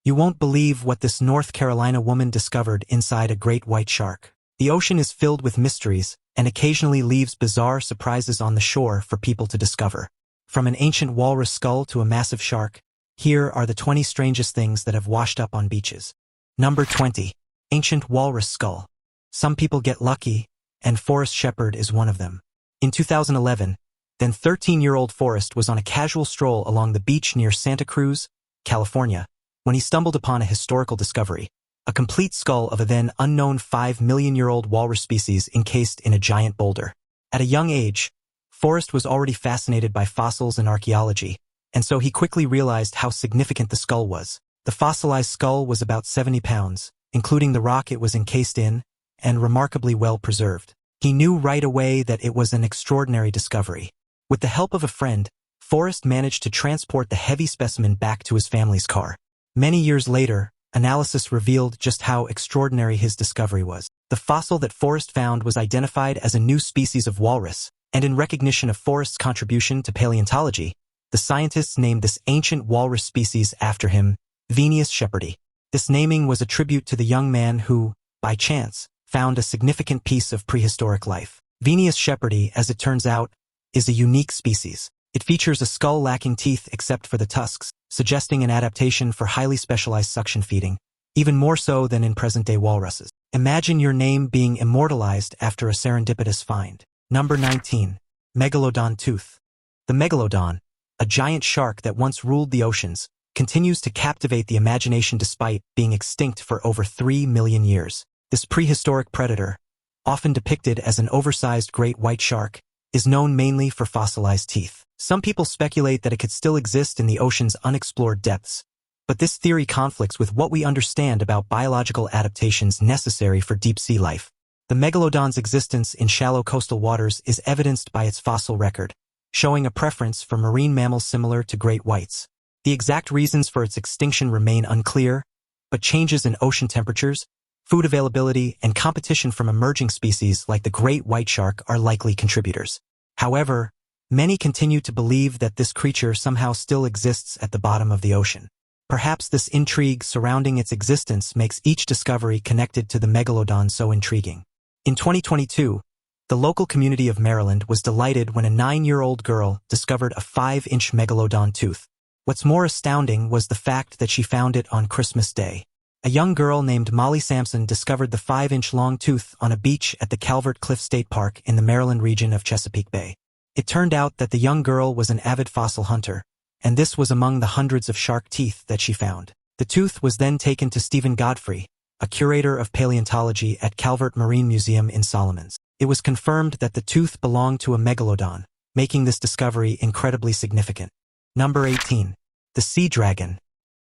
You won't believe what this North Carolina woman discovered inside a great white shark. The ocean is filled with mysteries and occasionally leaves bizarre surprises on the shore for people to discover. From an ancient walrus skull to a massive shark, here are the 20 strangest things that have washed up on beaches. Number 20. Ancient walrus skull. Some people get lucky, and Forrest Shepard is one of them. In 2011, then 13-year-old Forrest was on a casual stroll along the beach near Santa Cruz, California, when he stumbled upon a historical discovery, a complete skull of a then unknown 5-million-year-old walrus species encased in a giant boulder. At a young age, Forrest was already fascinated by fossils and archaeology, and so he quickly realized how significant the skull was. The fossilized skull was about 70 pounds, including the rock it was encased in, and remarkably well preserved. He knew right away that it was an extraordinary discovery. With the help of a friend, Forrest managed to transport the heavy specimen back to his family's car. Many years later, analysis revealed just how extraordinary his discovery was. The fossil that Forrest found was identified as a new species of walrus, and in recognition of Forrest's contribution to paleontology, the scientists named this ancient walrus species after him, Phineas Shepardi. This naming was a tribute to the young man who, by chance, found a significant piece of prehistoric life. Phineas Shepardi, as it turns out, is a unique species. It features a skull lacking teeth except for the tusks, suggesting an adaptation for highly specialized suction feeding, even more so than in present-day walruses. Imagine your name being immortalized after a serendipitous find. Number 19. Megalodon tooth. The Megalodon, a giant shark that once ruled the oceans, continues to captivate the imagination despite being extinct for over 3 million years. This prehistoric predator, often depicted as an oversized great white shark, is known mainly for fossilized teeth. Some people speculate that it could still exist in the ocean's unexplored depths, but this theory conflicts with what we understand about biological adaptations necessary for deep-sea life. The Megalodon's existence in shallow coastal waters is evidenced by its fossil record, showing a preference for marine mammals similar to great whites. The exact reasons for its extinction remain unclear, but changes in ocean temperatures, food availability, and competition from emerging species like the great white shark are likely contributors. However, many continue to believe that this creature somehow still exists at the bottom of the ocean. Perhaps this intrigue surrounding its existence makes each discovery connected to the Megalodon so intriguing. In 2022, the local community of Maryland was delighted when a 9-year-old girl discovered a 5-inch Megalodon tooth. What's more astounding was the fact that she found it on Christmas Day. A young girl named Molly Sampson discovered the 5-inch long tooth on a beach at the Calvert Cliff State Park in the Maryland region of Chesapeake Bay. It turned out that the young girl was an avid fossil hunter, and this was among the hundreds of shark teeth that she found. The tooth was then taken to Stephen Godfrey, a curator of paleontology at Calvert Marine Museum in Solomons. It was confirmed that the tooth belonged to a megalodon, making this discovery incredibly significant. Number 18. The sea dragon.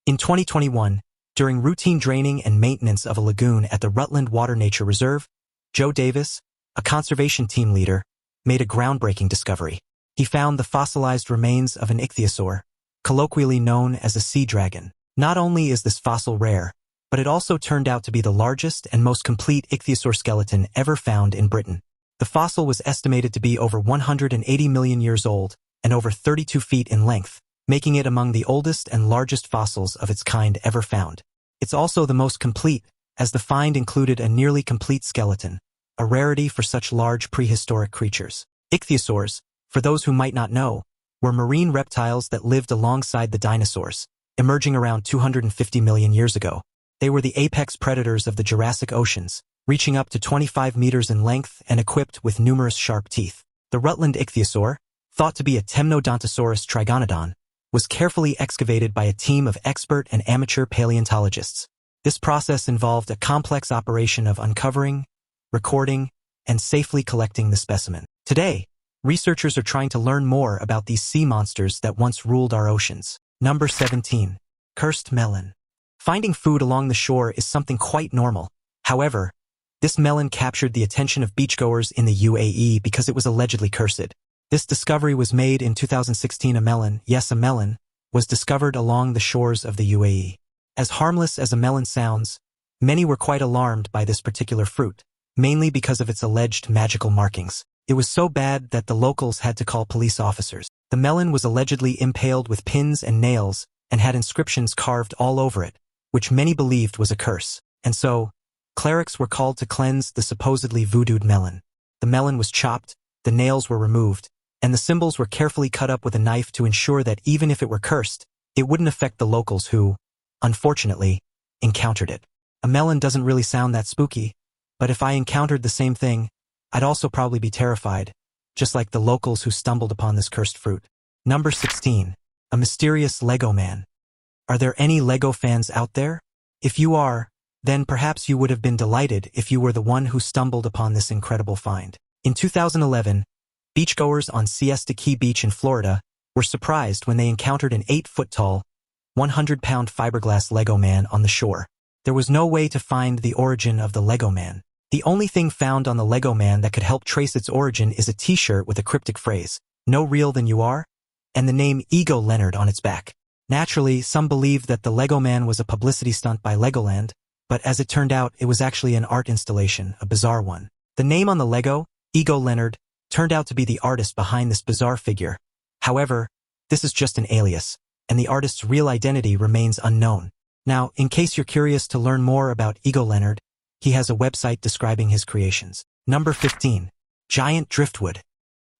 In 2021, during routine draining and maintenance of a lagoon at the Rutland Water Nature Reserve, Joe Davis, a conservation team leader, made a groundbreaking discovery. He found the fossilized remains of an ichthyosaur, colloquially known as a sea dragon. Not only is this fossil rare, but it also turned out to be the largest and most complete ichthyosaur skeleton ever found in Britain. The fossil was estimated to be over 180 million years old and over 32 feet in length, making it among the oldest and largest fossils of its kind ever found. It's also the most complete, as the find included a nearly complete skeleton, a rarity for such large prehistoric creatures. Ichthyosaurs, for those who might not know, were marine reptiles that lived alongside the dinosaurs, emerging around 250 million years ago. They were the apex predators of the Jurassic Oceans, reaching up to 25 meters in length and equipped with numerous sharp teeth. The Rutland ichthyosaur, thought to be a Temnodontosaurus trigonodon, was carefully excavated by a team of expert and amateur paleontologists. This process involved a complex operation of uncovering, recording, and safely collecting the specimen. Today, researchers are trying to learn more about these sea monsters that once ruled our oceans. Number 17. Cursed melon. Finding food along the shore is something quite normal. However, this melon captured the attention of beachgoers in the UAE because it was allegedly cursed. This discovery was made in 2016. A melon, yes a melon, was discovered along the shores of the UAE. As harmless as a melon sounds, many were quite alarmed by this particular fruit, mainly because of its alleged magical markings. It was so bad that the locals had to call police officers. The melon was allegedly impaled with pins and nails and had inscriptions carved all over it, which many believed was a curse. And so, clerics were called to cleanse the supposedly voodooed melon. The melon was chopped, the nails were removed, and the symbols were carefully cut up with a knife to ensure that even if it were cursed, it wouldn't affect the locals who, unfortunately, encountered it. A melon doesn't really sound that spooky, but if I encountered the same thing, I'd also probably be terrified, just like the locals who stumbled upon this cursed fruit. Number 16. A mysterious Lego man. Are there any Lego fans out there? If you are, then perhaps you would have been delighted if you were the one who stumbled upon this incredible find. In 2011, beachgoers on Siesta Key Beach in Florida were surprised when they encountered an 8-foot-tall, 100-pound fiberglass Lego man on the shore. There was no way to find the origin of the Lego man. The only thing found on the Lego man that could help trace its origin is a t-shirt with a cryptic phrase, "No real than you are," and the name Ego Leonard on its back. Naturally, some believed that the Lego man was a publicity stunt by Legoland, but as it turned out, it was actually an art installation, a bizarre one. The name on the Lego, Ego Leonard, turned out to be the artist behind this bizarre figure. However, this is just an alias, and the artist's real identity remains unknown. Now, in case you're curious to learn more about Ego Leonard, he has a website describing his creations. Number 15. Giant Driftwood.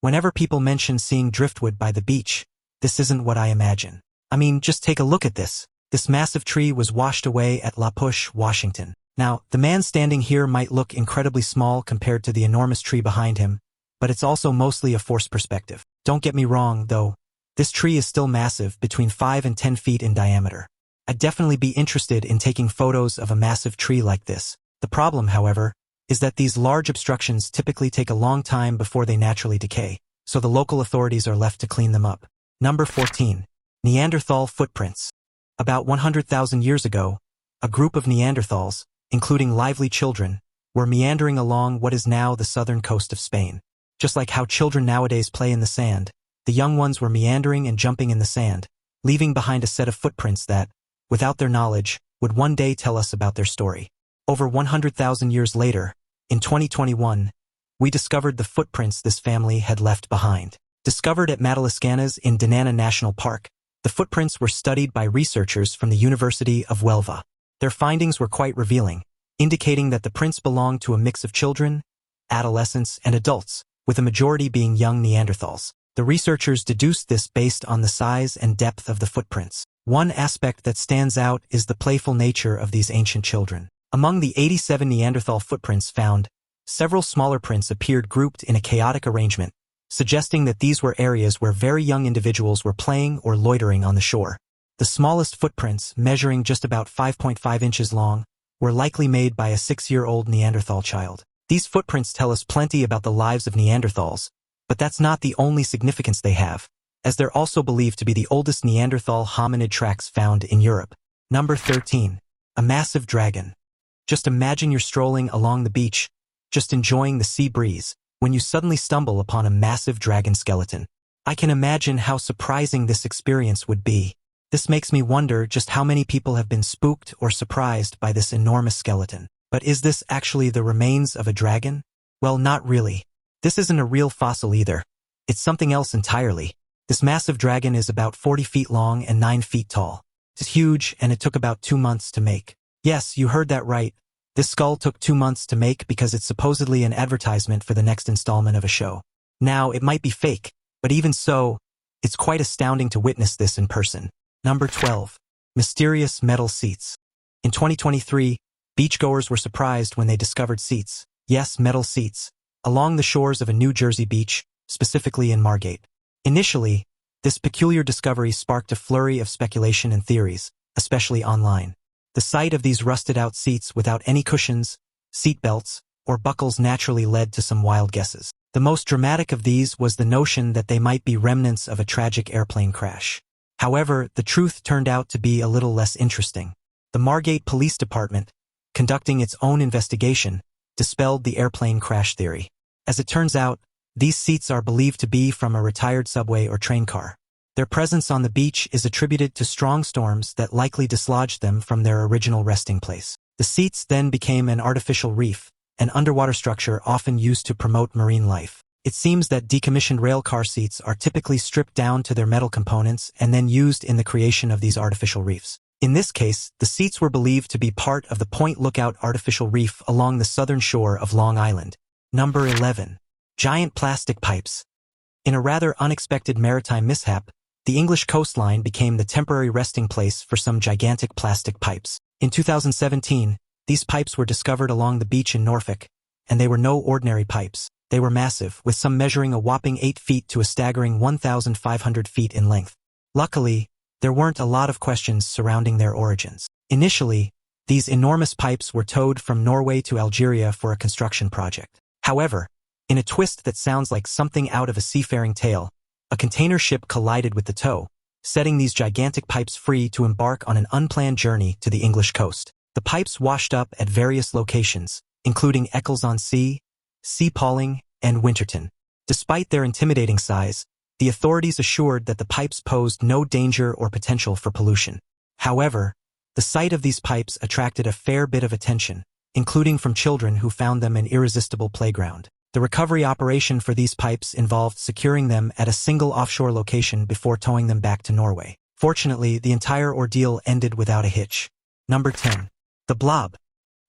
Whenever people mention seeing driftwood by the beach, this isn't what I imagine. I mean, just take a look at this. This massive tree was washed away at La Push, Washington. Now, the man standing here might look incredibly small compared to the enormous tree behind him, but it's also mostly a forced perspective. Don't get me wrong, though. This tree is still massive, between 5 and 10 feet in diameter. I'd definitely be interested in taking photos of a massive tree like this. The problem, however, is that these large obstructions typically take a long time before they naturally decay, so the local authorities are left to clean them up. Number 14. Neanderthal footprints. About 100,000 years ago, a group of Neanderthals, including lively children, were meandering along what is now the southern coast of Spain. Just like how children nowadays play in the sand, the young ones were meandering and jumping in the sand, leaving behind a set of footprints that, without their knowledge, would one day tell us about their story. Over 100,000 years later, in 2021, we discovered the footprints this family had left behind. Discovered at Madalascanas in Dinana National Park, the footprints were studied by researchers from the University of Huelva. Their findings were quite revealing, indicating that the prints belonged to a mix of children, adolescents, and adults, with a majority being young Neanderthals. The researchers deduced this based on the size and depth of the footprints. One aspect that stands out is the playful nature of these ancient children. Among the 87 Neanderthal footprints found, several smaller prints appeared grouped in a chaotic arrangement, suggesting that these were areas where very young individuals were playing or loitering on the shore. The smallest footprints, measuring just about 5.5 inches long, were likely made by a 6-year-old Neanderthal child. These footprints tell us plenty about the lives of Neanderthals, but that's not the only significance they have, as they're also believed to be the oldest Neanderthal hominid tracks found in Europe. Number 13. A massive dragon. Just imagine you're strolling along the beach, just enjoying the sea breeze, when you suddenly stumble upon a massive dragon skeleton. I can imagine how surprising this experience would be. This makes me wonder just how many people have been spooked or surprised by this enormous skeleton. But is this actually the remains of a dragon? Well, not really. This isn't a real fossil either. It's something else entirely. This massive dragon is about 40 feet long and 9 feet tall. It's huge, and it took about 2 months to make. Yes, you heard that right. This skull took 2 months to make because it's supposedly an advertisement for the next installment of a show. Now, it might be fake, but even so, it's quite astounding to witness this in person. Number 12. Mysterious metal seats. In 2023, beachgoers were surprised when they discovered seats, yes, metal seats, along the shores of a New Jersey beach, specifically in Margate. Initially, this peculiar discovery sparked a flurry of speculation and theories, especially online. The sight of these rusted-out seats without any cushions, seat belts, or buckles naturally led to some wild guesses. The most dramatic of these was the notion that they might be remnants of a tragic airplane crash. However, the truth turned out to be a little less interesting. The Margate Police Department, conducting its own investigation, dispelled the airplane crash theory. As it turns out, these seats are believed to be from a retired subway or train car. Their presence on the beach is attributed to strong storms that likely dislodged them from their original resting place. The seats then became an artificial reef, an underwater structure often used to promote marine life. It seems that decommissioned rail car seats are typically stripped down to their metal components and then used in the creation of these artificial reefs. In this case, the seats were believed to be part of the Point Lookout artificial reef along the southern shore of Long Island. Number 11. Giant plastic pipes. In a rather unexpected maritime mishap, the English coastline became the temporary resting place for some gigantic plastic pipes. In 2017, these pipes were discovered along the beach in Norfolk, and they were no ordinary pipes. They were massive, with some measuring a whopping 8 feet to a staggering 1,500 feet in length. Luckily, there weren't a lot of questions surrounding their origins. Initially, these enormous pipes were towed from Norway to Algeria for a construction project. However, in a twist that sounds like something out of a seafaring tale, a container ship collided with the tow, setting these gigantic pipes free to embark on an unplanned journey to the English coast. The pipes washed up at various locations, including Eccles-on-Sea, Sea Palling, and Winterton. Despite their intimidating size, the authorities assured that the pipes posed no danger or potential for pollution. However, the sight of these pipes attracted a fair bit of attention, including from children who found them an irresistible playground. The recovery operation for these pipes involved securing them at a single offshore location before towing them back to Norway. Fortunately, the entire ordeal ended without a hitch. Number 10. The Blob.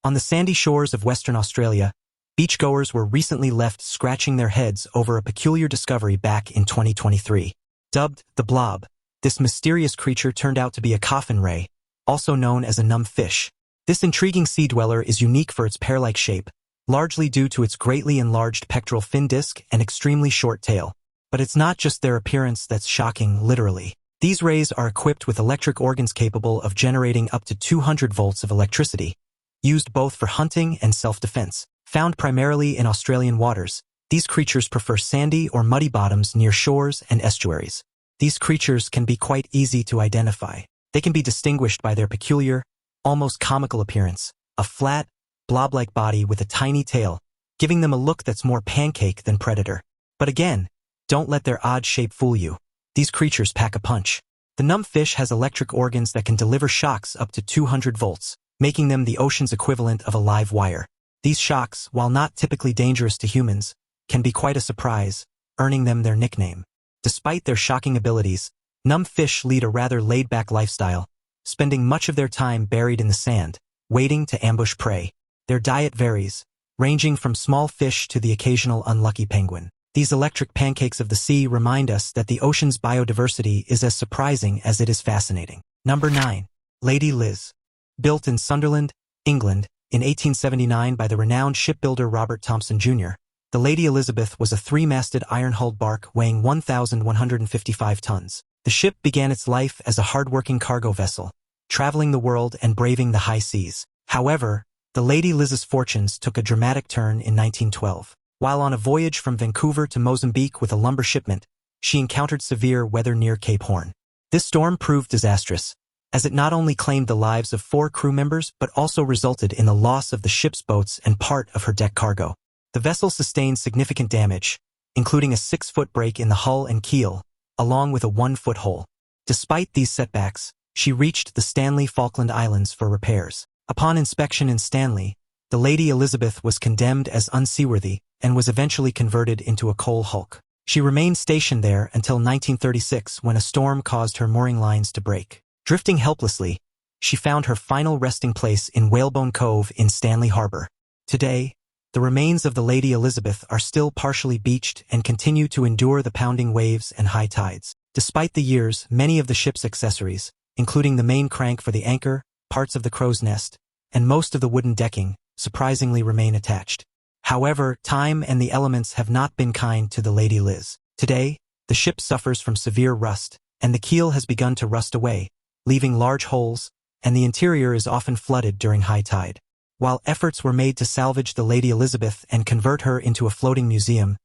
On the sandy shores of Western Australia, beachgoers were recently left scratching their heads over a peculiar discovery back in 2023. Dubbed the Blob, this mysterious creature turned out to be a coffin ray, also known as a numb fish. This intriguing sea dweller is unique for its pear-like shape, largely due to its greatly enlarged pectoral fin disc and extremely short tail. But it's not just their appearance that's shocking, literally. These rays are equipped with electric organs capable of generating up to 200 volts of electricity, used both for hunting and self-defense. Found primarily in Australian waters, these creatures prefer sandy or muddy bottoms near shores and estuaries. These creatures can be quite easy to identify. They can be distinguished by their peculiar, almost comical appearance, a flat, blob-like body with a tiny tail, giving them a look that's more pancake than predator. But again, don't let their odd shape fool you. These creatures pack a punch. The numb fish has electric organs that can deliver shocks up to 200 volts, making them the ocean's equivalent of a live wire. These shocks, while not typically dangerous to humans, can be quite a surprise, earning them their nickname. Despite their shocking abilities, numb fish lead a rather laid-back lifestyle, spending much of their time buried in the sand, waiting to ambush prey. Their diet varies, ranging from small fish to the occasional unlucky penguin. These electric pancakes of the sea remind us that the ocean's biodiversity is as surprising as it is fascinating. Number 9. Lady Liz. Built in Sunderland, England, in 1879 by the renowned shipbuilder Robert Thomson Jr., the Lady Elizabeth was a 3-masted iron-hulled bark weighing 1,155 tons. The ship began its life as a hard-working cargo vessel, traveling the world and braving the high seas. However, the Lady Liz's fortunes took a dramatic turn in 1912. While on a voyage from Vancouver to Mozambique with a lumber shipment, she encountered severe weather near Cape Horn. This storm proved disastrous, as it not only claimed the lives of 4 crew members but also resulted in the loss of the ship's boats and part of her deck cargo. The vessel sustained significant damage, including a 6-foot break in the hull and keel, along with a 1-foot hole. Despite these setbacks, she reached the Stanley Falkland Islands for repairs. Upon inspection in Stanley, the Lady Elizabeth was condemned as unseaworthy and was eventually converted into a coal hulk. She remained stationed there until 1936 when a storm caused her mooring lines to break. Drifting helplessly, she found her final resting place in Whalebone Cove in Stanley Harbor. Today, the remains of the Lady Elizabeth are still partially beached and continue to endure the pounding waves and high tides. Despite the years, many of the ship's accessories, including the main crank for the anchor, parts of the crow's nest, and most of the wooden decking, surprisingly remain attached. However, time and the elements have not been kind to the Lady Liz. Today, the ship suffers from severe rust, and the keel has begun to rust away, leaving large holes, and the interior is often flooded during high tide. While efforts were made to salvage the Lady Elizabeth and convert her into a floating museum,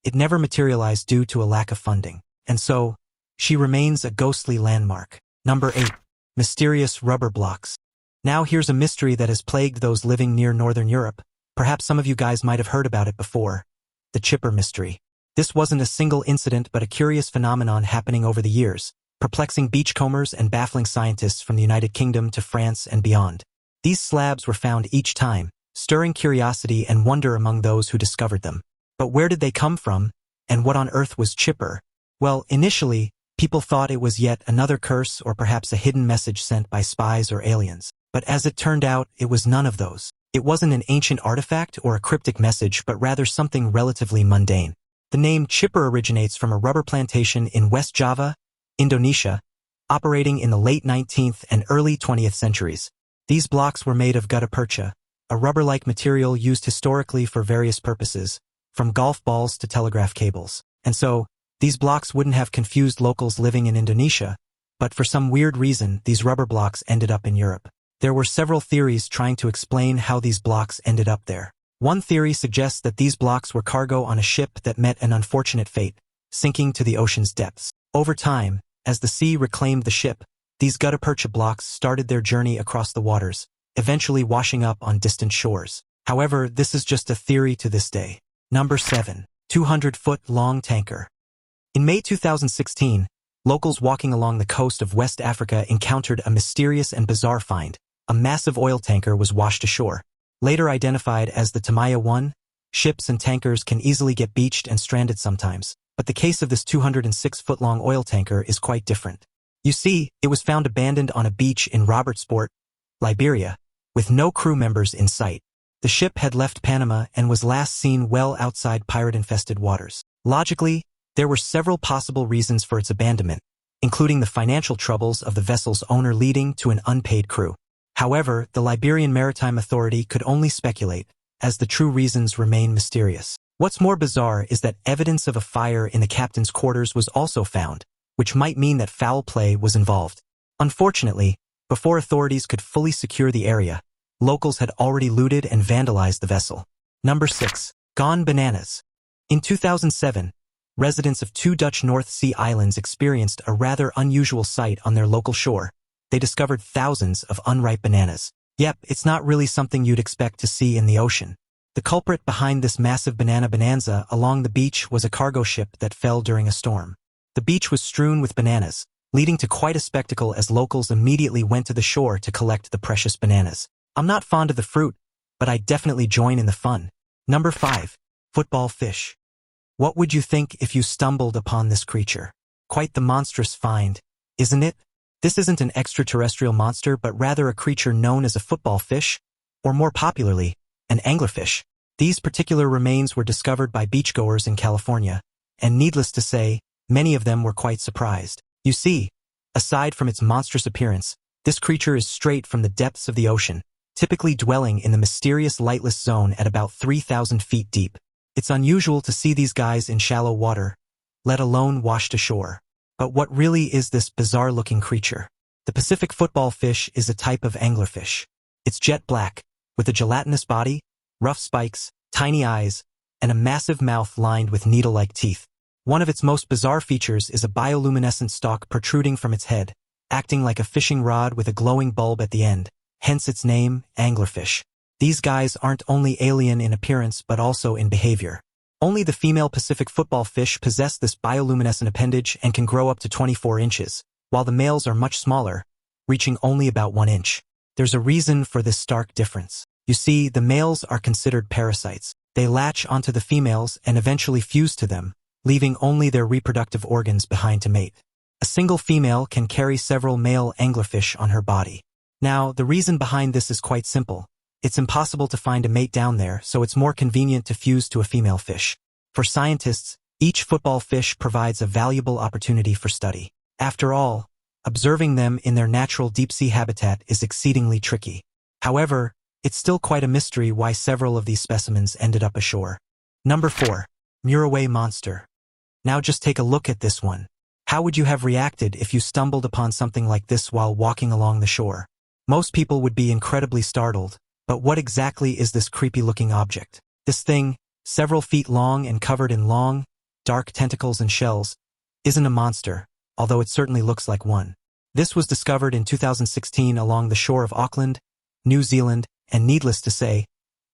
it never materialized due to a lack of funding. And so, she remains a ghostly landmark. Number 8. Mysterious rubber blocks. Now here's a mystery that has plagued those living near Northern Europe. Perhaps some of you guys might have heard about it before. The chipper mystery. This wasn't a single incident but a curious phenomenon happening over the years, perplexing beachcombers and baffling scientists from the United Kingdom to France and beyond. These slabs were found each time, stirring curiosity and wonder among those who discovered them. But where did they come from, and what on earth was chipper? Well, initially, People thought it was yet another curse or perhaps a hidden message sent by spies or aliens. But as it turned out, it was none of those. It wasn't an ancient artifact or a cryptic message, but rather something relatively mundane. The name chipper originates from a rubber plantation in West Java, Indonesia, operating in the late 19th and early 20th centuries. These blocks were made of gutta percha, a rubber-like material used historically for various purposes, from golf balls to telegraph cables. And so, these blocks wouldn't have confused locals living in Indonesia, but for some weird reason, these rubber blocks ended up in Europe. There were several theories trying to explain how these blocks ended up there. One theory suggests that these blocks were cargo on a ship that met an unfortunate fate, sinking to the ocean's depths. Over time, as the sea reclaimed the ship, these gutta percha blocks started their journey across the waters, eventually washing up on distant shores. However, this is just a theory to this day. Number 7. 200-foot-long tanker. In May 2016, locals walking along the coast of West Africa encountered a mysterious and bizarre find. A massive oil tanker was washed ashore. Later identified as the Tamaya 1, ships and tankers can easily get beached and stranded sometimes, but the case of this 206-foot-long oil tanker is quite different. You see, it was found abandoned on a beach in Robertsport, Liberia, with no crew members in sight. The ship had left Panama and was last seen well outside pirate-infested waters. Logically, there were several possible reasons for its abandonment, including the financial troubles of the vessel's owner leading to an unpaid crew. However, the Liberian Maritime Authority could only speculate, as the true reasons remain mysterious. What's more bizarre is that evidence of a fire in the captain's quarters was also found, which might mean that foul play was involved. Unfortunately, before authorities could fully secure the area, locals had already looted and vandalized the vessel. Number 6. Gone bananas. In 2007, residents of 2 Dutch North Sea islands experienced a rather unusual sight on their local shore. They discovered thousands of unripe bananas. Yep, it's not really something you'd expect to see in the ocean. The culprit behind this massive banana bonanza along the beach was a cargo ship that fell during a storm. The beach was strewn with bananas, leading to quite a spectacle as locals immediately went to the shore to collect the precious bananas. I'm not fond of the fruit, but I definitely join in the fun. Number 5. Football fish. What would you think if you stumbled upon this creature? Quite the monstrous find, isn't it? This isn't an extraterrestrial monster, but rather a creature known as a football fish, or more popularly, an anglerfish. These particular remains were discovered by beachgoers in California, and needless to say, many of them were quite surprised. You see, aside from its monstrous appearance, this creature is straight from the depths of the ocean, typically dwelling in the mysterious lightless zone at about 3,000 feet deep. It's unusual to see these guys in shallow water, let alone washed ashore. But what really is this bizarre-looking creature? The Pacific football fish is a type of anglerfish. It's jet black, with a gelatinous body, rough spikes, tiny eyes, and a massive mouth lined with needle-like teeth. One of its most bizarre features is a bioluminescent stalk protruding from its head, acting like a fishing rod with a glowing bulb at the end, hence its name, anglerfish. These guys aren't only alien in appearance but also in behavior. Only the female Pacific football fish possess this bioluminescent appendage and can grow up to 24 inches, while the males are much smaller, reaching only about 1 inch. There's a reason for this stark difference. You see, the males are considered parasites. They latch onto the females and eventually fuse to them, leaving only their reproductive organs behind to mate. A single female can carry several male anglerfish on her body. Now, the reason behind this is quite simple. It's impossible to find a mate down there, so it's more convenient to fuse to a female fish. For scientists, each football fish provides a valuable opportunity for study. After all, observing them in their natural deep-sea habitat is exceedingly tricky. However, it's still quite a mystery why several of these specimens ended up ashore. Number 4. Mway Monster. Now just take a look at this one. How would you have reacted if you stumbled upon something like this while walking along the shore? Most people would be incredibly startled. But what exactly is this creepy-looking object? This thing, several feet long and covered in long, dark tentacles and shells, isn't a monster, although it certainly looks like one. This was discovered in 2016 along the shore of Auckland, New Zealand, and needless to say,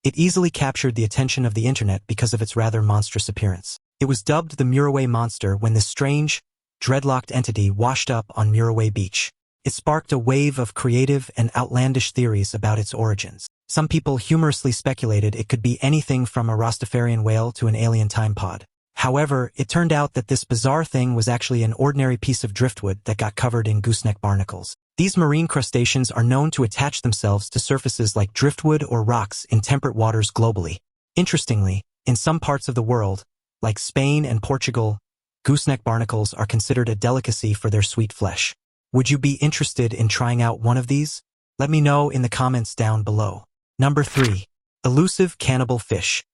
it easily captured the attention of the internet because of its rather monstrous appearance. It was dubbed the Mway Monster when this strange, dreadlocked entity washed up on Mway Beach. It sparked a wave of creative and outlandish theories about its origins. Some people humorously speculated it could be anything from a Rastafarian whale to an alien time pod. However, it turned out that this bizarre thing was actually an ordinary piece of driftwood that got covered in gooseneck barnacles. These marine crustaceans are known to attach themselves to surfaces like driftwood or rocks in temperate waters globally. Interestingly, in some parts of the world, like Spain and Portugal, gooseneck barnacles are considered a delicacy for their sweet flesh. Would you be interested in trying out one of these? Let me know in the comments down below. Number 3. Elusive cannibal fish.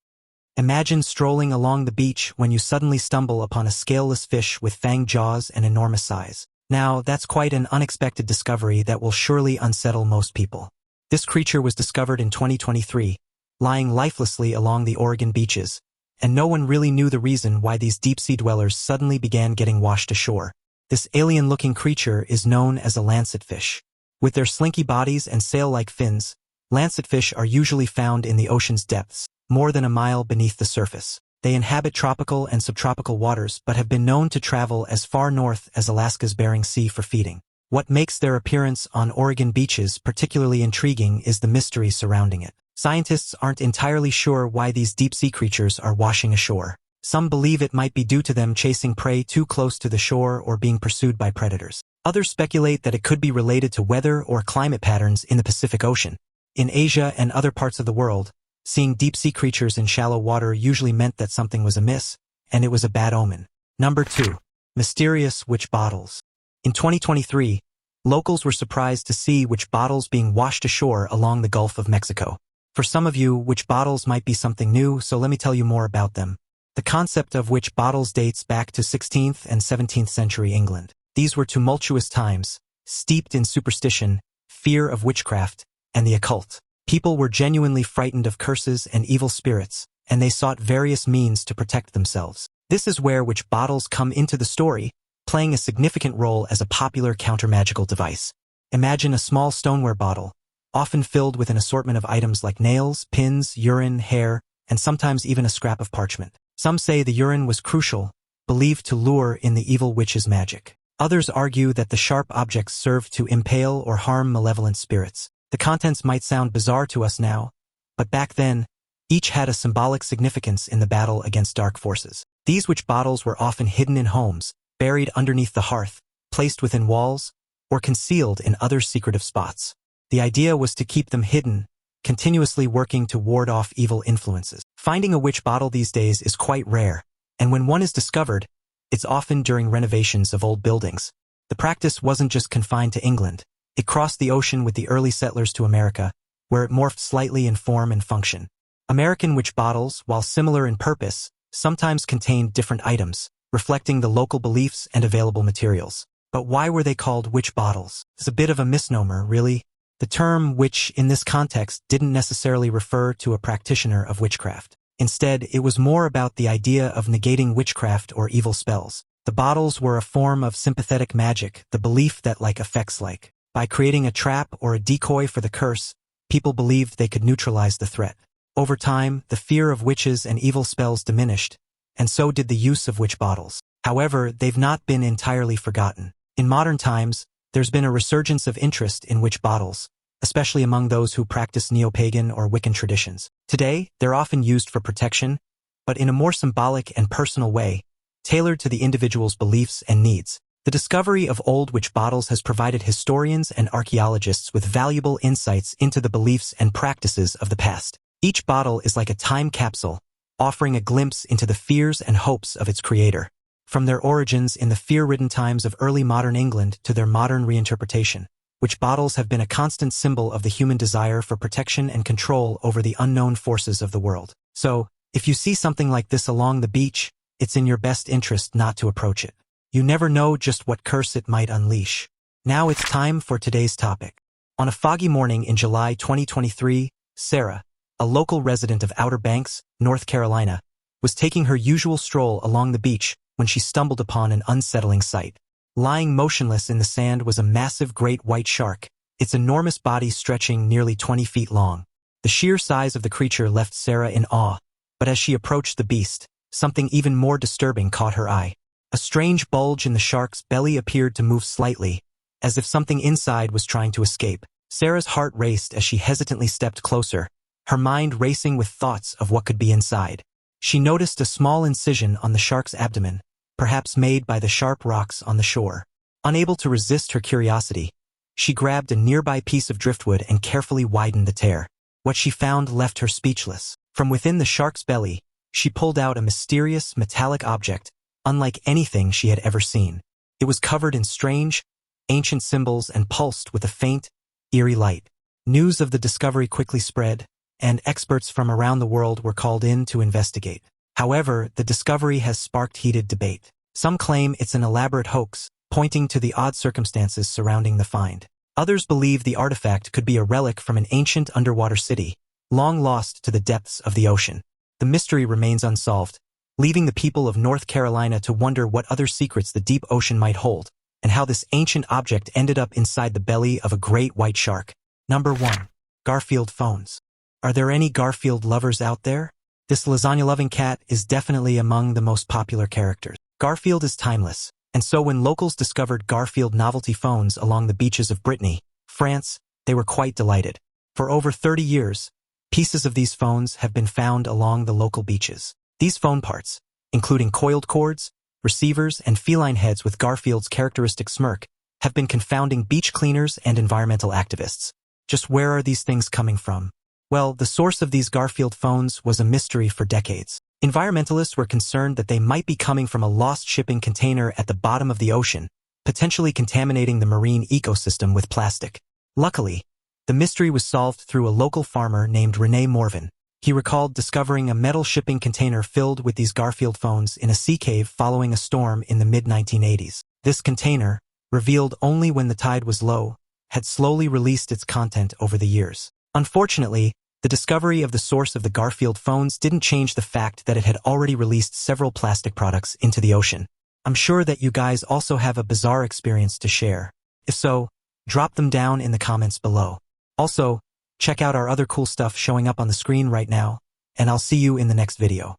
Imagine strolling along the beach when you suddenly stumble upon a scaleless fish with fanged jaws and enormous size. Now, that's quite an unexpected discovery that will surely unsettle most people. This creature was discovered in 2023, lying lifelessly along the Oregon beaches, and no one really knew the reason why these deep-sea dwellers suddenly began getting washed ashore. This alien-looking creature is known as a lancetfish. With their slinky bodies and sail-like fins, lancetfish are usually found in the ocean's depths, more than a mile beneath the surface. They inhabit tropical and subtropical waters but have been known to travel as far north as Alaska's Bering Sea for feeding. What makes their appearance on Oregon beaches particularly intriguing is the mystery surrounding it. Scientists aren't entirely sure why these deep-sea creatures are washing ashore. Some believe it might be due to them chasing prey too close to the shore or being pursued by predators. Others speculate that it could be related to weather or climate patterns in the Pacific Ocean. In Asia and other parts of the world, seeing deep-sea creatures in shallow water usually meant that something was amiss, and it was a bad omen. Number 2. Mysterious witch bottles. In 2023, locals were surprised to see witch bottles being washed ashore along the Gulf of Mexico. For some of you, witch bottles might be something new, so let me tell you more about them. The concept of witch bottles dates back to 16th and 17th century England. These were tumultuous times, steeped in superstition, fear of witchcraft, and the occult. People were genuinely frightened of curses and evil spirits, and they sought various means to protect themselves. This is where witch bottles come into the story, playing a significant role as a popular counter-magical device. Imagine a small stoneware bottle, often filled with an assortment of items like nails, pins, urine, hair, and sometimes even a scrap of parchment. Some say the urine was crucial, believed to lure in the evil witch's magic. Others argue that the sharp objects served to impale or harm malevolent spirits. The contents might sound bizarre to us now, but back then, each had a symbolic significance in the battle against dark forces. These witch bottles were often hidden in homes, buried underneath the hearth, placed within walls, or concealed in other secretive spots. The idea was to keep them hidden, continuously working to ward off evil influences. Finding a witch bottle these days is quite rare, and when one is discovered, it's often during renovations of old buildings. The practice wasn't just confined to England. It crossed the ocean with the early settlers to America, where it morphed slightly in form and function. American witch bottles, while similar in purpose, sometimes contained different items, reflecting the local beliefs and available materials. But why were they called witch bottles? It's a bit of a misnomer, really. The term witch in this context didn't necessarily refer to a practitioner of witchcraft. Instead, it was more about the idea of negating witchcraft or evil spells. The bottles were a form of sympathetic magic, the belief that like affects like. By creating a trap or a decoy for the curse, people believed they could neutralize the threat. Over time, the fear of witches and evil spells diminished, and so did the use of witch bottles. However, they've not been entirely forgotten. In modern times, there's been a resurgence of interest in witch bottles, especially among those who practice neo-pagan or Wiccan traditions. Today, they're often used for protection, but in a more symbolic and personal way, tailored to the individual's beliefs and needs. The discovery of old witch bottles has provided historians and archaeologists with valuable insights into the beliefs and practices of the past. Each bottle is like a time capsule, offering a glimpse into the fears and hopes of its creator. From their origins in the fear-ridden times of early modern England to their modern reinterpretation, witch bottles have been a constant symbol of the human desire for protection and control over the unknown forces of the world. So, if you see something like this along the beach, it's in your best interest not to approach it. You never know just what curse it might unleash. Now it's time for today's topic. On a foggy morning in July 2023, Sarah, a local resident of Outer Banks, North Carolina, was taking her usual stroll along the beach when she stumbled upon an unsettling sight. Lying motionless in the sand was a massive great white shark, its enormous body stretching nearly 20 feet long. The sheer size of the creature left Sarah in awe, but as she approached the beast, something even more disturbing caught her eye. A strange bulge in the shark's belly appeared to move slightly, as if something inside was trying to escape. Sarah's heart raced as she hesitantly stepped closer, her mind racing with thoughts of what could be inside. She noticed a small incision on the shark's abdomen, perhaps made by the sharp rocks on the shore. Unable to resist her curiosity, she grabbed a nearby piece of driftwood and carefully widened the tear. What she found left her speechless. From within the shark's belly, she pulled out a mysterious, metallic object, unlike anything she had ever seen. It was covered in strange, ancient symbols and pulsed with a faint, eerie light. News of the discovery quickly spread, and experts from around the world were called in to investigate. However, the discovery has sparked heated debate. Some claim it's an elaborate hoax, pointing to the odd circumstances surrounding the find. Others believe the artifact could be a relic from an ancient underwater city, long lost to the depths of the ocean. The mystery remains unsolved, leaving the people of North Carolina to wonder what other secrets the deep ocean might hold, and how this ancient object ended up inside the belly of a great white shark. Number 1. Garfield Phones. Are there any Garfield lovers out there? This lasagna-loving cat is definitely among the most popular characters. Garfield is timeless, and so when locals discovered Garfield novelty phones along the beaches of Brittany, France, they were quite delighted. For over 30 years, pieces of these phones have been found along the local beaches. These phone parts, including coiled cords, receivers, and feline heads with Garfield's characteristic smirk, have been confounding beach cleaners and environmental activists. Just where are these things coming from? Well, the source of these Garfield phones was a mystery for decades. Environmentalists were concerned that they might be coming from a lost shipping container at the bottom of the ocean, potentially contaminating the marine ecosystem with plastic. Luckily, the mystery was solved through a local farmer named René Morvan. He recalled discovering a metal shipping container filled with these Garfield phones in a sea cave following a storm in the mid-1980s. This container, revealed only when the tide was low, had slowly released its content over the years. Unfortunately, the discovery of the source of the Garfield phones didn't change the fact that it had already released several plastic products into the ocean. I'm sure that you guys also have a bizarre experience to share. If so, drop them down in the comments below. Also, check out our other cool stuff showing up on the screen right now, and I'll see you in the next video.